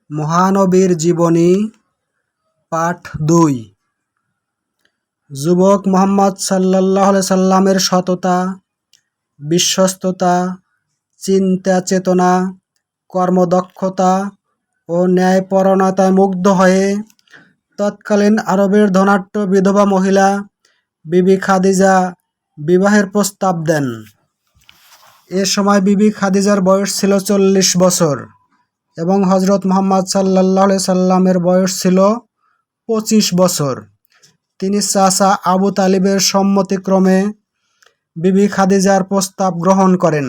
মহানবীর জীবনী পাঠ ২। যুবক মুহাম্মদ সাল্লাল্লাহু আলাইহি সাল্লামের সততা, বিশ্বস্ততা, চিন্তা চেতনা, কর্মদক্ষতা ও ন্যায়পরায়ণতায় মুগ্ধ হয়ে তৎকালীন আরবের ধনাঢ্য বিধবা মহিলা বিবি খাদিজা বিবাহের প্রস্তাব দেন। এ সময় বিবি খাদিজার বয়স ছিল ৪০ বছর এবং হযরত মুহাম্মদ সাল্লাল্লাহু আলাইহি সাল্লামের বয়স ছিল ২৫ বছর। তিনি চাচা আবু তালিবের সম্মতিক্রমে বিবি খাদিজার প্রস্তাব গ্রহণ করেন।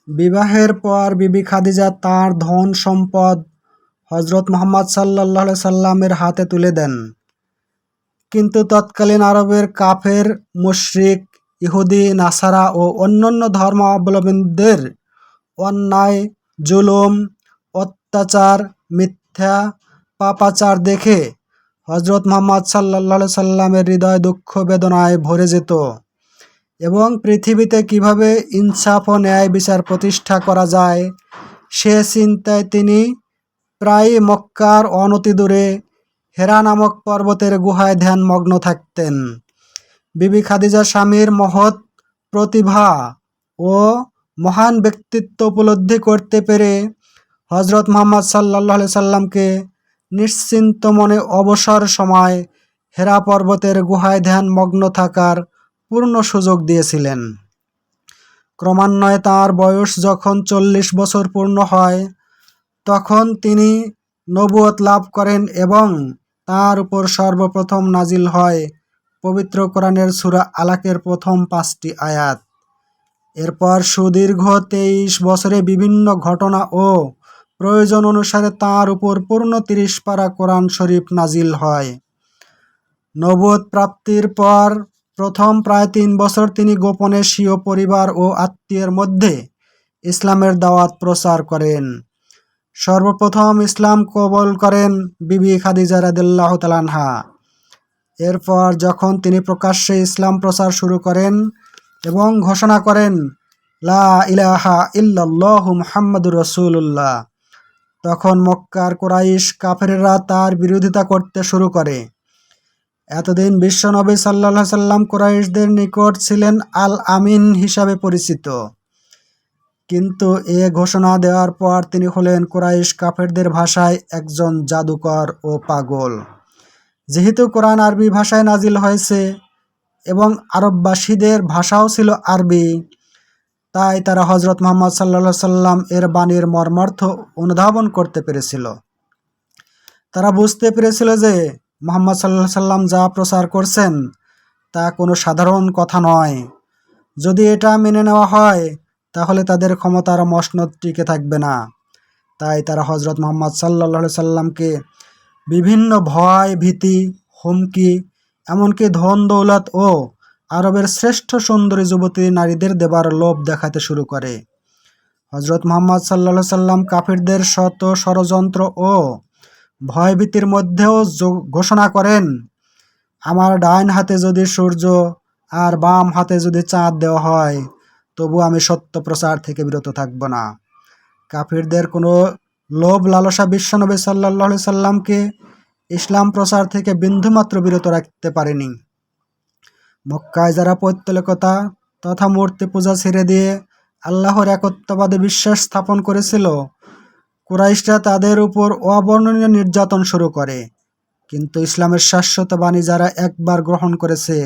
বিবাহের পর বিবি খাদিজা তাঁর ধন সম্পদ হযরত মুহাম্মদ সাল্লাল্লাহু আলাইহি সাল্লামের হাতে তুলে দেন। কিন্তু তৎকালীন আরবের কাফের, মুশরিক, ইহুদি, নাসারা ও অন্যান্য ধর্মাবলম্বীদের অন্যায়, জুলুম, অত্যাচার, মিথ্যা, পাপাচার দেখে হযরত মুহাম্মদ সাল্লাল্লাহু আলাইহি সাল্লামের হৃদয় দুঃখ বেদনায় ভরে যেত এবং পৃথিবীতে কিভাবে ইনসাফ ও ন্যায় বিচার প্রতিষ্ঠা করা যায় সে চিন্তায় তিনি প্রায়ই মক্কার অনতিদূরে হেরা নামক পর্বতের গুহায় ধ্যানমগ্ন থাকতেন। বিবি খাদিজা স্বামীর মহৎ প্রতিভা ও মহান ব্যক্তিত্ব উপলব্ধি করতে পেরে হযরত মুহাম্মদ সাল্লাল্লাহু আলাইহি সাল্লামকে নিশ্চিন্ত মনে অবসর সময় হেরা পর্বতের গুহায় ধ্যানমগ্ন থাকার পূর্ণ সুযোগ দিয়েছিলেন। ক্রমান্বয়ে তাঁর বয়স যখন ৪০ বছর পূর্ণ হয় তখন তিনি নবুয়ত লাভ করেন এবং তাঁর উপর সর্বপ্রথম নাজিল হয় পবিত্র কোরআনের সূরা আলাকের প্রথম ৫টি আয়াত। এরপর সুদীর্ঘ ২৩ বছরে বিভিন্ন ঘটনা ও প্রয়োজন অনুসারে তাঁর উপর পূর্ণ ৩০ পারা কোরআন শরীফ নাজিল হয়। নবুয়ত প্রাপ্তির পর প্রথম প্রায় ৩ বছর তিনি গোপনে স্বীয় পরিবার ও আত্মীয়ের মধ্যে ইসলামের দাওয়াত প্রচার করেন। সর্বপ্রথম ইসলাম কবুল করেন বিবি খাদিজা রাদিয়াল্লাহু তাআলা আনহা। এরপর যখন তিনি প্রকাশ্যে ইসলাম প্রচার শুরু করেন এবং ঘোষণা করেন লা ইলাহা ইল্লাল্লাহু মুহাম্মাদুর রাসূলুল্লাহ, তখন মক্কার কুরাইশ কাফেররা তার বিরোধিতা করতে শুরু করে। এতদিন বিশ্বনবী সাল্লাল্লাহু আলাইহি সাল্লাম কুরাইশদের নিকট ছিলেন আল আমিন হিসাবে পরিচিত, কিন্তু এ ঘোষণা দেওয়ার পর তিনি হলেন কুরাইশ কাফেরদের ভাষায় একজন জাদুকর ও পাগল। যেহেতু কোরআন আরবি ভাষায় নাজিল হয়েছে এবং আরববাসীদের ভাষাও ছিল আরবি, তাই তারা হযরত মুহাম্মদ সাল্লাল্লাহু আলাইহি সাল্লাম এর বাণীর মর্মার্থ অনুধাবন করতে পেরেছিল। তারা বুঝতে পেরেছিল যে মুহাম্মদ সাল্লাল্লাহু আলাইহি সাল্লাম যা প্রচার করছেন তা কোনো সাধারণ কথা নয়। যদি এটা মেনে নেওয়া হয় তাহলে তাদের ক্ষমতার মসনদ টিকে থাকবে না। তাই তারা হযরত মুহাম্মদ সাল্লাল্লাহু আলাইহি সাল্লামকে বিভিন্ন ভয়, ভীতি, হুমকি, এমনকি ধন দৌলত ও আরবের শ্রেষ্ঠ সুন্দরী যুবতী নারীদের দেবার লোভ দেখাতে শুরু করে। হযরত মুহাম্মদ সাল্লাল্লাহু আলাইহি সাল্লাম কাফিরদের শত ষড়যন্ত্র ও ভয়ভীতির মধ্যেও ঘোষণা করেন, আমার ডাইন হাতে যদি সূর্য আর বাম হাতে যদি চাঁদ দেওয়া হয় তবু আমি সত্য প্রচার থেকে বিরত থাকব না। কাফিরদের কোনো লোভ লালসা বিশ্বনবী সাল্লাল্লাহু আলাইহি সাল্লামকে ইসলাম প্রচার থেকে বিন্দুমাত্র বিরত রাখতে পারেনি। মক্কায় যারা পৌত্তলিকতা তথা মূর্তি পূজা ছেড়ে দিয়ে আল্লাহর একত্ববাদে বিশ্বাস স্থাপন করেছিল, কুরাইশরা তাদের উপর অবর্ণনীয় নির্যাতন শুরু করে। কিন্তু ইসলামের শাশ্বত বাণী যারা একবার গ্রহণ করেছে